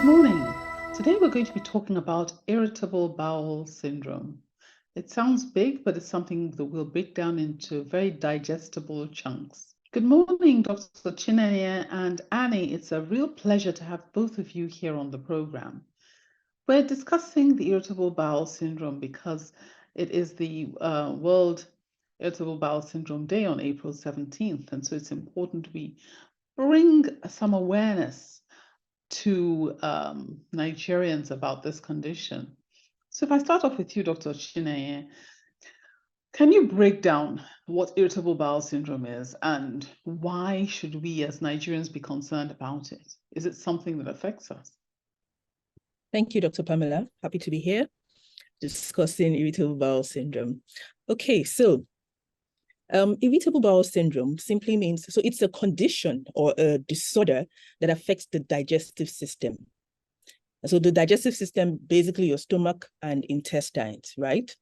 Good morning. Today we're going to be talking about irritable bowel syndrome. It sounds big, but it's something that we'll break down into very digestible chunks. Good morning, Dr. Chinenye and Annie. It's a real pleasure to have both of you here on the program. We're discussing the irritable bowel syndrome because it is the World Irritable Bowel Syndrome Day on April 17th, and so it's important we bring some awareness to Nigerians about this condition. So if I start off with you, Dr. Chinenye, can you break down what irritable bowel syndrome is and why should we as Nigerians be concerned about it? Is it something that affects us? Thank you, Dr. Pamela. Happy to be here discussing irritable bowel syndrome. Okay, so irritable bowel syndrome simply means, so it's a condition or a disorder that affects the digestive system. So the digestive system, basically your stomach and intestines, right?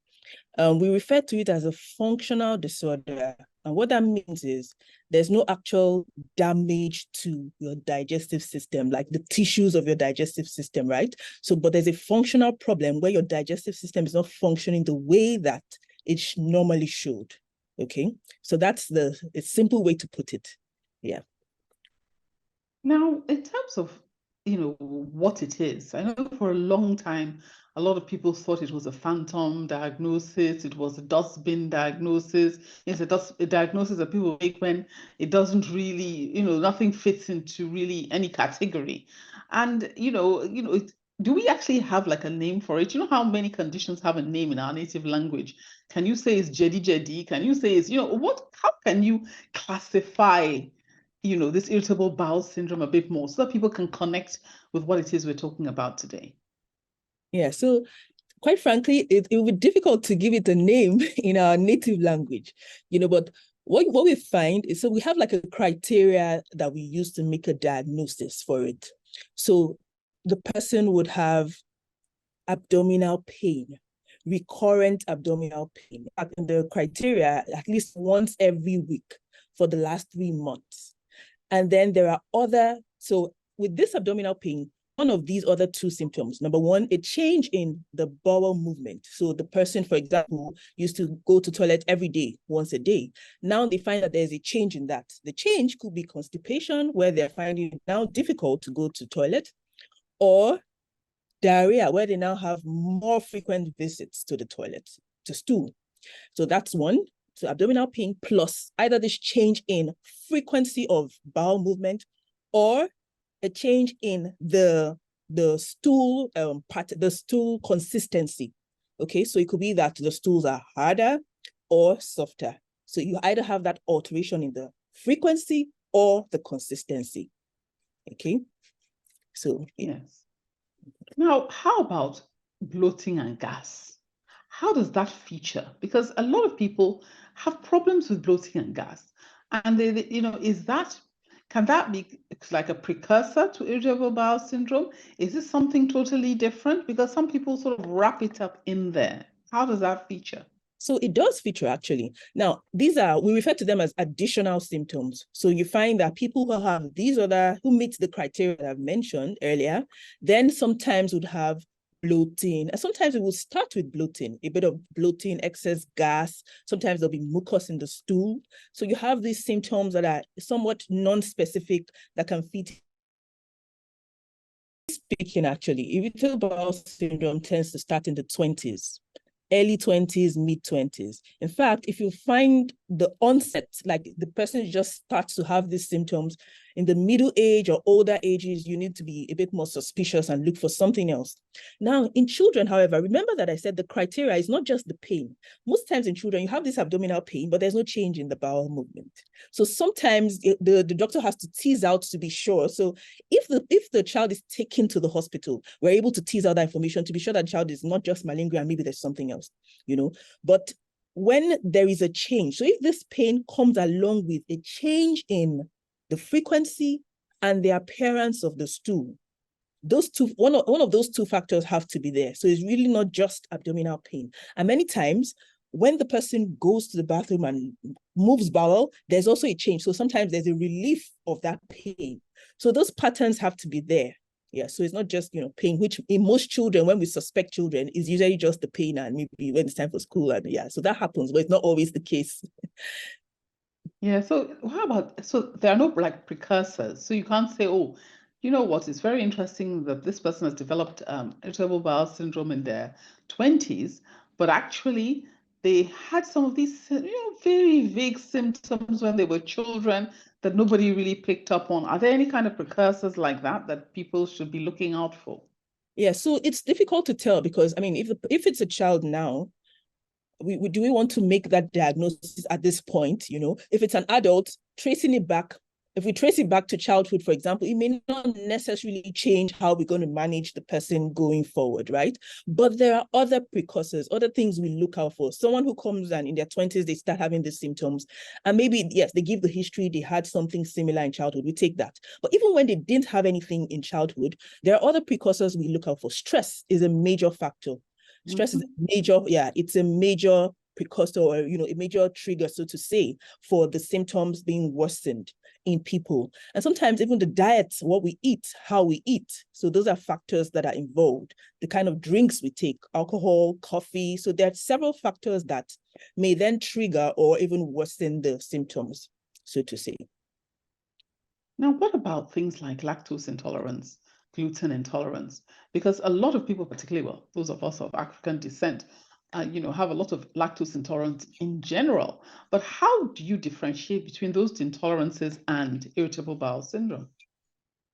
We refer to it as a functional disorder. And what that means is there's no actual damage to your digestive system, like the tissues of your digestive system, right? So, but there's a functional problem where your digestive system is not functioning the way that it normally should. Okay, so that's a simple way to put it. Yeah. Now, in terms of what it is, I know for a long time a lot of people thought it was a phantom diagnosis, it was a dustbin diagnosis. It's a diagnosis that people make when it doesn't really, nothing fits into really any category. And do we actually have like a name for it? You know how many conditions have a name in our native language? Can you say it's jedi jedi? Can you say it's, how can you classify this irritable bowel syndrome a bit more so that people can connect with what it is we're talking about today? Yeah, so quite frankly, it would be difficult to give it a name in our native language, but what we find is, so we have like a criteria that we use to make a diagnosis for it. So the person would have abdominal pain, recurrent abdominal pain. And the criteria, at least once every week for the last 3 months. And then there are so with this abdominal pain, one of these other 2 symptoms. Number one, a change in the bowel movement. So the person, for example, used to go to toilet every day, once a day. Now they find that there's a change in that. The change could be constipation, where they're finding it now difficult to go to toilet, or diarrhea, where they now have more frequent visits to the toilet, to stool. So that's one. So abdominal pain plus either this change in frequency of bowel movement or a change in the stool the stool consistency. Okay, so it could be that the stools are harder or softer. So you either have that alteration in the frequency or the consistency. Okay, so yes. Now, how about bloating and gas? How does that feature? Because a lot of people have problems with bloating and gas, and can that be like a precursor to irritable bowel syndrome? Is this something totally different? Because some people sort of wrap it up in there. How does that feature? So it does feature, actually. Now, we refer to them as additional symptoms. So you find that people who have who meet the criteria that I've mentioned earlier, then sometimes would have bloating. And sometimes it will start with bloating, a bit of bloating, excess gas. Sometimes there'll be mucus in the stool. So you have these symptoms that are somewhat non-specific that can fit. Speaking, actually, irritable bowel syndrome tends to start in the 20s. Early 20s, mid 20s. In fact, if you find the onset, like the person just starts to have these symptoms in the middle age or older ages, you need to be a bit more suspicious and look for something else. Now, in children, however, remember that I said the criteria is not just the pain. Most times in children, you have this abdominal pain, but there's no change in the bowel movement. So sometimes the doctor has to tease out to be sure. So if the child is taken to the hospital, we're able to tease out that information to be sure that the child is not just malingering and maybe there's something else, But when there is a change, so if this pain comes along with a change in the frequency and the appearance of the stool, one of those 2 factors have to be there. So it's really not just abdominal pain. And many times when the person goes to the bathroom and moves bowel, there's also a change. So sometimes there's a relief of that pain. So those patterns have to be there. Yeah, so it's not just, pain, which in most children, when we suspect children, is usually just the pain and maybe when it's time for school. And yeah, so that happens, but it's not always the case. Yeah, so how about, so there are no like precursors. So you can't say, oh, you know what, it's very interesting that this person has developed irritable bowel syndrome in their 20s, but actually they had some of these, very vague symptoms when they were children that nobody really picked up on. Are there any kind of precursors like that that people should be looking out for? Yeah, so it's difficult to tell because, I mean, if it's a child now, do we want to make that diagnosis at this point? If it's an adult, tracing it back, if we trace it back to childhood, for example, it may not necessarily change how we're going to manage the person going forward, right? But there are other precursors, other things we look out for. Someone who comes and in their 20s, they start having the symptoms, and maybe, yes, they give the history, they had something similar in childhood, we take that. But even when they didn't have anything in childhood, there are other precursors we look out for. Stress is a major factor. Stress is a major, it's a major precursor, or a major trigger, so to say, for the symptoms being worsened in people. And sometimes even the diet, what we eat, how we eat. So those are factors that are involved. The kind of drinks we take, alcohol, coffee. So there are several factors that may then trigger or even worsen the symptoms, so to say. Now, what about things like lactose intolerance, gluten intolerance? Because a lot of people, particularly, well, those of us of African descent, have a lot of lactose intolerance in general. But how do you differentiate between those intolerances and irritable bowel syndrome?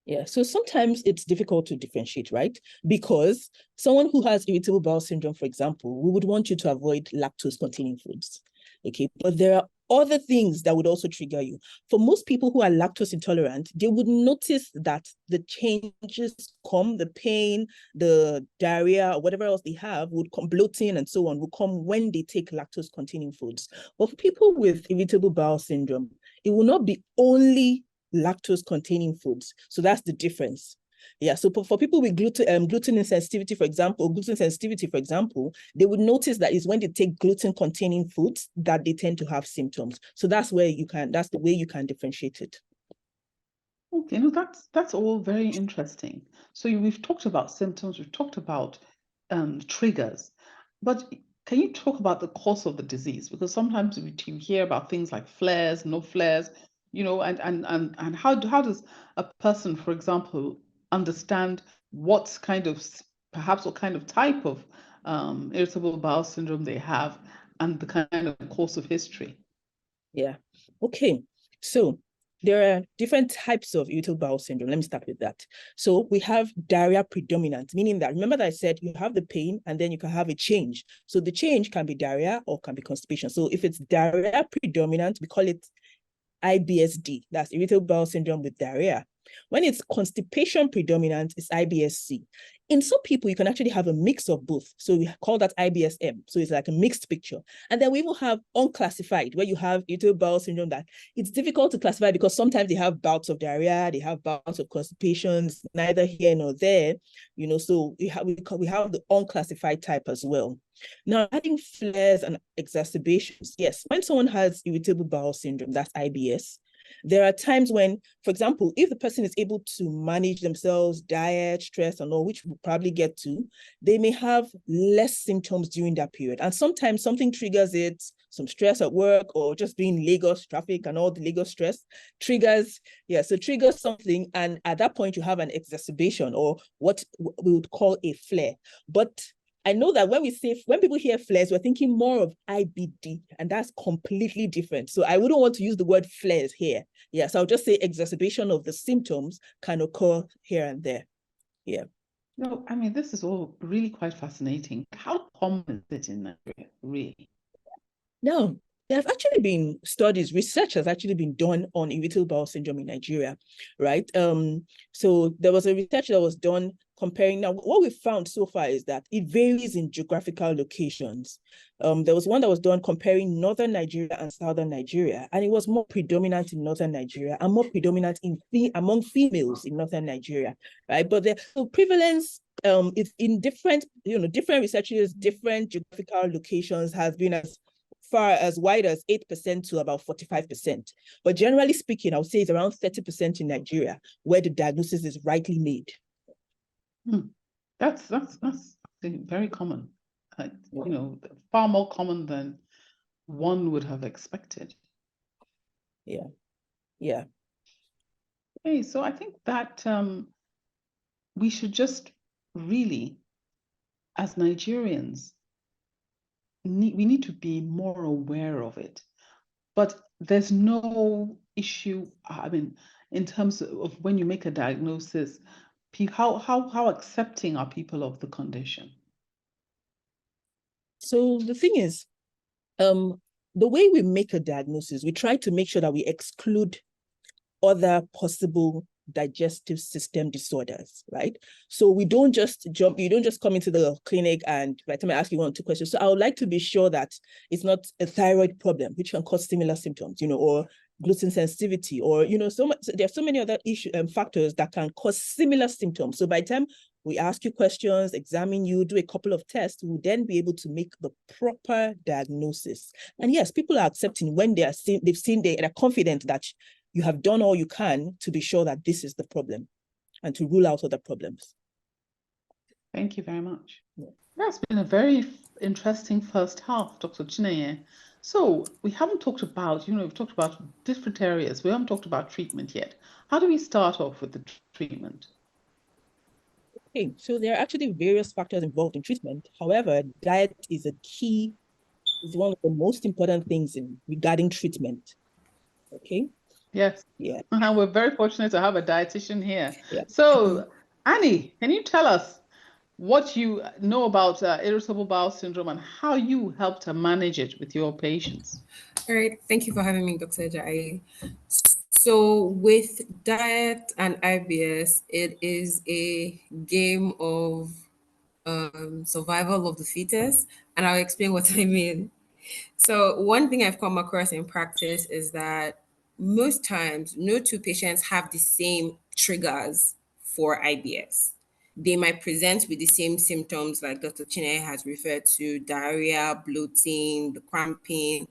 Yeah, so sometimes it's difficult to differentiate, right? Because someone who has irritable bowel syndrome, for example, we would want you to avoid lactose-containing foods, okay? But there are other things that would also trigger you. For most people who are lactose intolerant, they would notice that the changes come, the pain, the diarrhea, or whatever else they have would come, bloating and so on, will come when they take lactose-containing foods. But for people with irritable bowel syndrome, it will not be only lactose containing foods. So that's the difference. Yeah, so for people with gluten sensitivity, for example, they would notice that is when they take gluten containing foods that they tend to have symptoms. So that's the way you can differentiate it. Okay, no, that's all very interesting. So we've talked about symptoms, we've talked about triggers, but can you talk about the cause of the disease? Because sometimes you hear about things like flares, no flares, and how does a person, for example, understand perhaps what kind of type of irritable bowel syndrome they have and the kind of course of history? Yeah. Okay. So there are different types of irritable bowel syndrome. Let me start with that. So we have diarrhea predominant, meaning that, remember that I said you have the pain and then you can have a change. So the change can be diarrhea or can be constipation. So if it's diarrhea predominant, we call it IBSD. That's irritable bowel syndrome with diarrhea. When it's constipation predominant, it's IBS-C. In some people, you can actually have a mix of both. So we call that IBS-M. So it's like a mixed picture. And then we even have unclassified, where you have irritable bowel syndrome that it's difficult to classify because sometimes they have bouts of diarrhea, they have bouts of constipations, neither here nor there. So we have the unclassified type as well. Now, adding flares and exacerbations. Yes, when someone has irritable bowel syndrome, that's IBS, there are times when, for example, if the person is able to manage themselves, diet, stress, and all, which we'll probably get to, they may have less symptoms during that period. And sometimes something triggers it, some stress at work or just being Lagos traffic and all the Lagos stress triggers something. And at that point, you have an exacerbation or what we would call a flare. But I know that when people hear flares, we're thinking more of IBD, and that's completely different. So I wouldn't want to use the word flares here. Yeah, so I'll just say exacerbation of the symptoms can occur here and there. Yeah. No, I mean, this is all really quite fascinating. How common is it in Nigeria, really? Now, there have actually been research has actually been done on irritable bowel syndrome in Nigeria, right? So there was a research that was done comparing. Now, what we found so far is that it varies in geographical locations. There was one that was done comparing northern Nigeria and southern Nigeria, and it was more predominant in northern Nigeria and more predominant among females in northern Nigeria, right? But the prevalence is in different researches, different geographical locations has been as far as wide as 8% to about 45%. But generally speaking, I would say it's around 30% in Nigeria where the diagnosis is rightly made. That's very common. Far more common than one would have expected. Yeah. Yeah. Okay, so I think that we should just really, as Nigerians, we need to be more aware of it. But there's no issue, I mean, in terms of when you make a diagnosis, how accepting are people of the condition? So the thing is, the way we make a diagnosis, we try to make sure that we exclude other possible digestive system disorders, right? So we don't just you don't just come into the clinic and by the time I ask you 1 or 2 questions. So I would like to be sure that it's not a thyroid problem, which can cause similar symptoms, or gluten sensitivity, or, so there are so many other factors that can cause similar symptoms. So by the time we ask you questions, examine you, do a couple of tests, we'll then be able to make the proper diagnosis. And yes, people are accepting when they're confident that you have done all you can to be sure that this is the problem and to rule out other problems. Thank you very much. Yeah. That's been a very interesting first half, Dr. Chinenye. So we haven't talked about, we've talked about different areas. We haven't talked about treatment yet. How do we start off with the treatment? Okay, so there are actually various factors involved in treatment. However, diet is one of the most important things regarding treatment. Okay. Yes. Yeah. We're very fortunate to have a dietitian here. Yeah. So, Annie, can you tell us what you know about irritable bowel syndrome and how you help to manage it with your patients? All right. Thank you for having me, Dr. Jai. So, with diet and IBS, it is a game of survival of the fittest. And I'll explain what I mean. So, one thing I've come across in practice is that most times no 2 patients have the same triggers for IBS. They might present with the same symptoms like Dr. Chinenye has referred to: diarrhea, bloating, the cramping,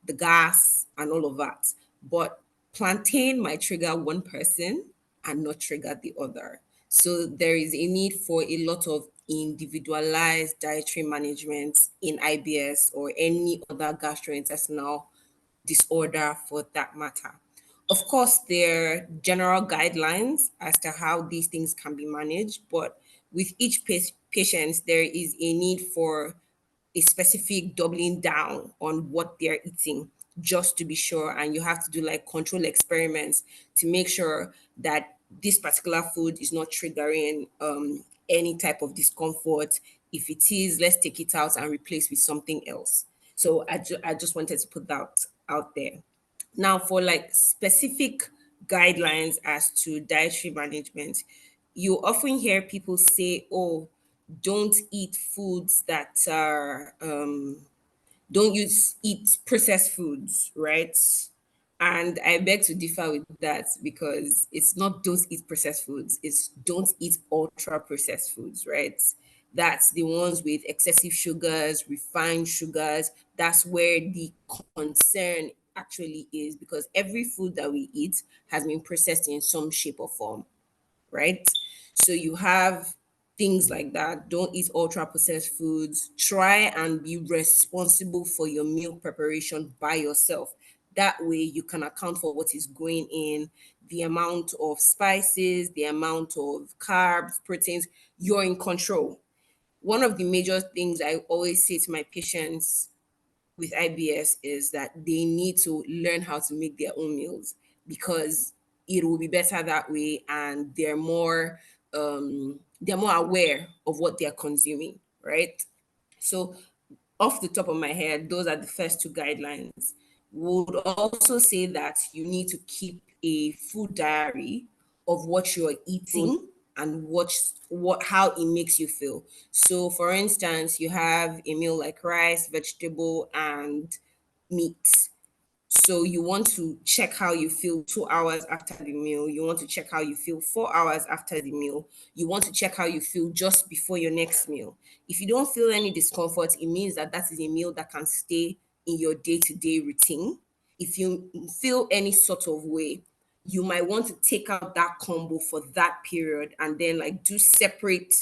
the gas, and all of that. But plantain might trigger one person and not trigger the other. So there is a need for a lot of individualized dietary management in IBS or any other gastrointestinal disorder for that matter. Of course, there are general guidelines as to how these things can be managed, but with each patient, there is a need for a specific doubling down on what they're eating just to be sure. And you have to do like control experiments to make sure that this particular food is not triggering any type of discomfort. If it is, let's take it out and replace with something else. So I just wanted to put that out there. Now, for like specific guidelines as to dietary management, you often hear people say, oh, don't eat foods that are don't eat processed foods, right? And I beg to differ with that, because it's not don't eat processed foods, it's don't eat ultra processed foods, right? That's the ones with excessive sugars, refined sugars. That's where the concern actually is, because every food that we eat has been processed in some shape or form, right? So you have things like that. Don't eat ultra processed foods. Try and be responsible for your meal preparation by yourself. That way you can account for what is going in, the amount of spices, the amount of carbs, proteins. You're in control. One of the major things I always say to my patients with IBS is that they need to learn how to make their own meals, because it will be better that way, and they're more aware of what they're consuming, right? So off the top of my head, those are the first 2 guidelines. Would also say that you need to keep a food diary of what you're eating and how it makes you feel. So for instance, you have a meal like rice, vegetable, and meat. So you want to check how you feel 2 hours after the meal. You want to check how you feel 4 hours after the meal. You want to check how you feel just before your next meal. If you don't feel any discomfort, it means that that is a meal that can stay in your day-to-day routine. If you feel any sort of way, you might want to take out that combo for that period and then like do separate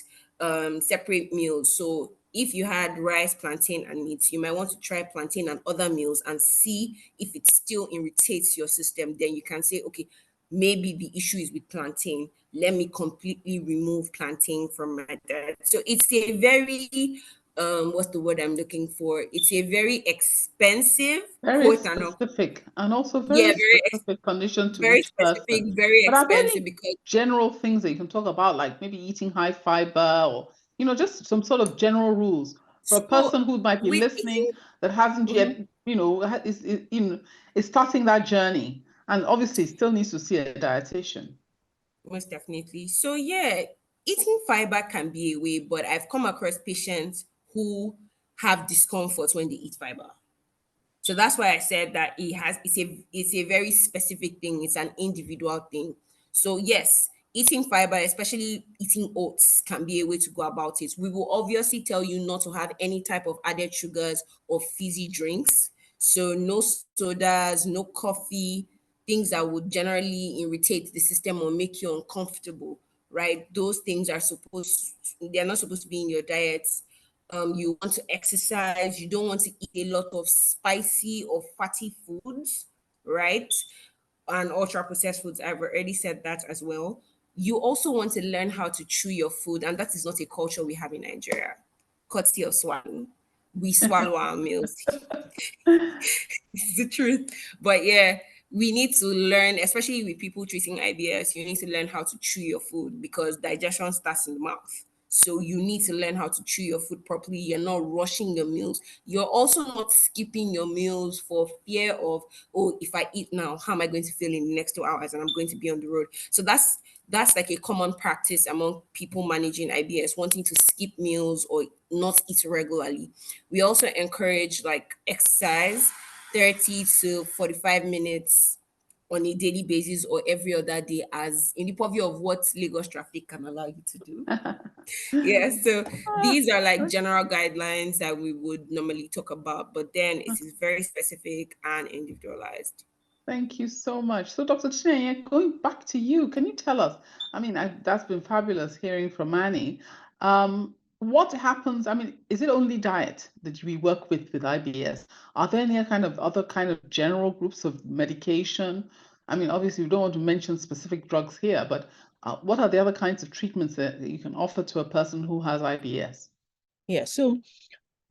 meals. So if you had rice, plantain, and meat, you might want to try plantain and other meals and see if it still irritates your system. Then you can say, okay, maybe the issue is with plantain. Let me completely remove plantain from my diet. So it's a very what's the word I'm looking for? It's a very expensive, Very quote and unquote. specific, and also Yeah, very specific condition to very each specific, person. very But are there expensive any because general things that you can talk about, like maybe eating high fiber, or just some sort of general rules for a so person who might be with listening eating. that hasn't Mhm. yet, is starting that journey, and obviously still needs to see a dietitian? Most definitely. So yeah, eating fiber can be a way, but I've come across patients who have discomfort when they eat fiber. So that's why I said that it's a very specific thing. It's an individual thing. So yes, eating fiber, especially eating oats, can be a way to go about it. We will obviously tell you not to have any type of added sugars or fizzy drinks. So no sodas, no coffee, things that would generally irritate the system or make you uncomfortable, right? Those things they're not supposed to be in your diet. You want to exercise, you don't want to eat a lot of spicy or fatty foods, right? And ultra processed foods. I've already said that as well. You also want to learn how to chew your food, and that is not a culture we have in Nigeria. Courtesy of swallowing. We swallow our meals. It's the truth. But yeah, we need to learn, especially with people treating IBS, you need to learn how to chew your food because digestion starts in the mouth. So you need to learn how to chew your food properly. You're not rushing your meals. You're also not skipping your meals for fear of, oh, if I eat now, how am I going to feel in the next 2 hours and I'm going to be on the road? So that's like a common practice among people managing IBS, wanting to skip meals or not eat regularly. We also encourage like exercise 30 to 45 minutes on a daily basis or every other day, as in the purview of what Lagos traffic can allow you to do. Yeah, so these are like general guidelines that we would normally talk about, but then it is very specific and individualized. Thank you so much. So, Dr. Chinenye, going back to you, can you tell us? I mean, that's been fabulous hearing from Annie. What happens? I mean, is it only diet that we work with IBS? Are there any other kind of general groups of medication? I mean, obviously, we don't want to mention specific drugs here, but what are the other kinds of treatments that you can offer to a person who has IBS? Yeah, so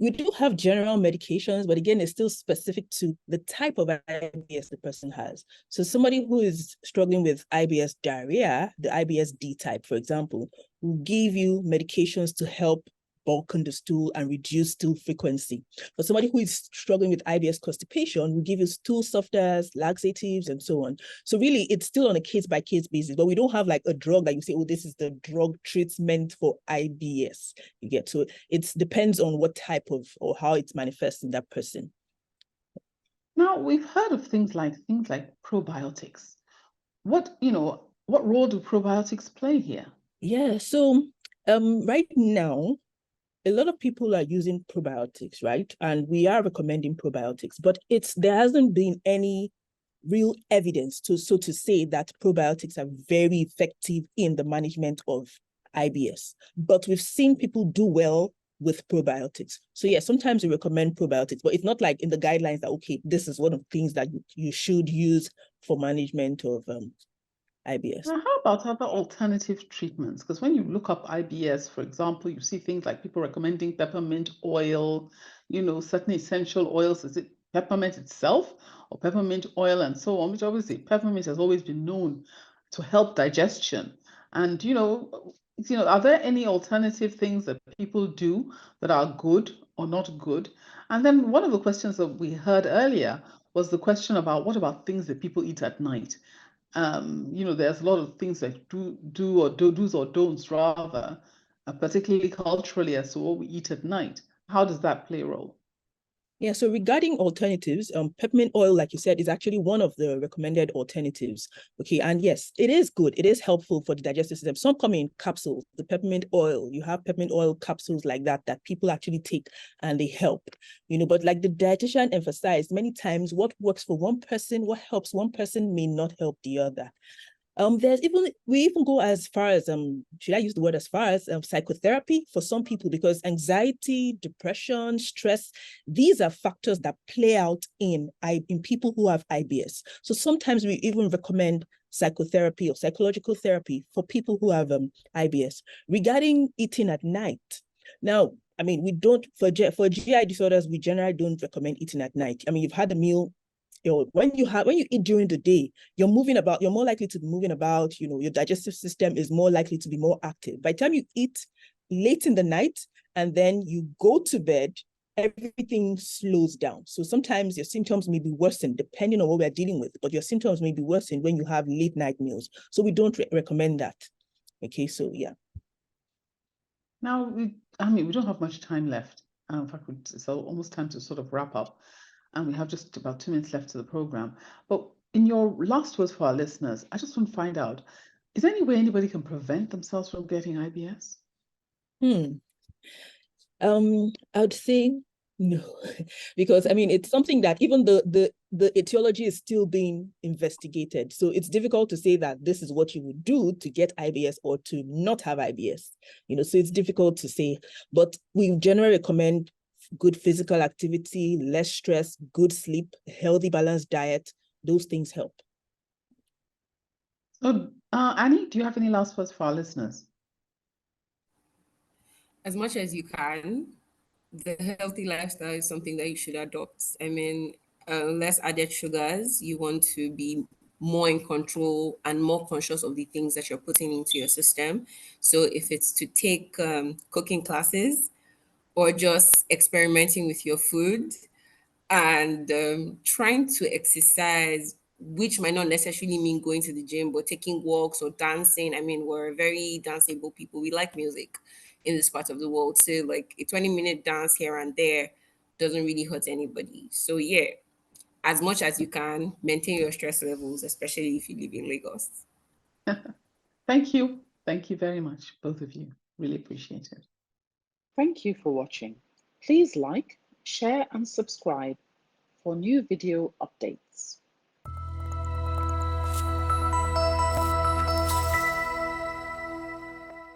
we do have general medications, but again, it's still specific to the type of IBS the person has. So somebody who is struggling with IBS diarrhea, the IBS D type, for example, will give you medications to help bulk on the stool and reduce stool frequency. For somebody who is struggling with IBS constipation, we give you stool softeners, laxatives, and so on. So really, it's still on a case-by-case basis, but we don't have like a drug that you say, oh, this is the drug treatment for IBS. You get, so it depends on what type of or how it's manifesting that person. Now, we've heard of things like probiotics. What role do probiotics play here? Yeah, so right now, a lot of people are using probiotics, right? And we are recommending probiotics, but there hasn't been any real evidence to say that probiotics are very effective in the management of IBS. But we've seen people do well with probiotics. So yeah, sometimes we recommend probiotics, but it's not like in the guidelines that, okay, this is one of the things that you should use for management of IBS. Now, how about other alternative treatments? Because when you look up IBS, for example, you see things like people recommending peppermint oil, certain essential oils. Is it peppermint itself or peppermint oil and so on? Which obviously peppermint has always been known to help digestion. And are there any alternative things that people do that are good or not good? And then one of the questions that we heard earlier was the question about what about things that people eat at night? There's a lot of things that do's or don'ts rather, particularly culturally as to what we eat at night. How does that play a role? Yeah, so regarding alternatives, peppermint oil, like you said, is actually one of the recommended alternatives. Okay, and yes, it is good. It is helpful for the digestive system. Some come in capsules, the peppermint oil. You have peppermint oil capsules like that people actually take and they help. But like the dietitian emphasized, many times what works for one person, what helps one person may not help the other. We even go as far as should I use the word as far as psychotherapy for some people, because anxiety, depression, stress, these are factors that play out in people who have IBS. So sometimes we even recommend psychotherapy or psychological therapy for people who have IBS. Regarding eating at night, now, I mean, we don't for GI disorders, we generally don't recommend eating at night. I mean, you've had a meal. When you eat during the day, you're moving about, you're more likely to be moving about, your digestive system is more likely to be more active. By the time you eat late in the night and then you go to bed, everything slows down. So sometimes your symptoms may be worsened depending on what we're dealing with, but your symptoms may be worsened when you have late night meals. So we don't recommend that. Okay, so yeah. Now, we don't have much time left. In fact, it's almost time to sort of wrap up. And we have just about 2 minutes left to the program. But in your last words for our listeners, I just want to find out, is there any way anybody can prevent themselves from getting IBS? I'd say no, because I mean, it's something that even the etiology is still being investigated. So it's difficult to say that this is what you would do to get IBS or to not have IBS, so it's difficult to say, but we generally recommend good physical activity, less stress, good sleep, healthy, balanced diet. Those things help. So, Annie, do you have any last words for our listeners? As much as you can, the healthy lifestyle is something that you should adopt. I mean, less added sugars. You want to be more in control and more conscious of the things that you're putting into your system. So if it's to take cooking classes or just experimenting with your food and trying to exercise, which might not necessarily mean going to the gym, but taking walks or dancing. I mean, we're very danceable people. We like music in this part of the world. So like a 20-minute dance here and there doesn't really hurt anybody. So yeah, as much as you can, maintain your stress levels, especially if you live in Lagos. Thank you. Thank you very much, both of you. Really appreciate it. Thank you for watching. Please like, share and subscribe for new video updates.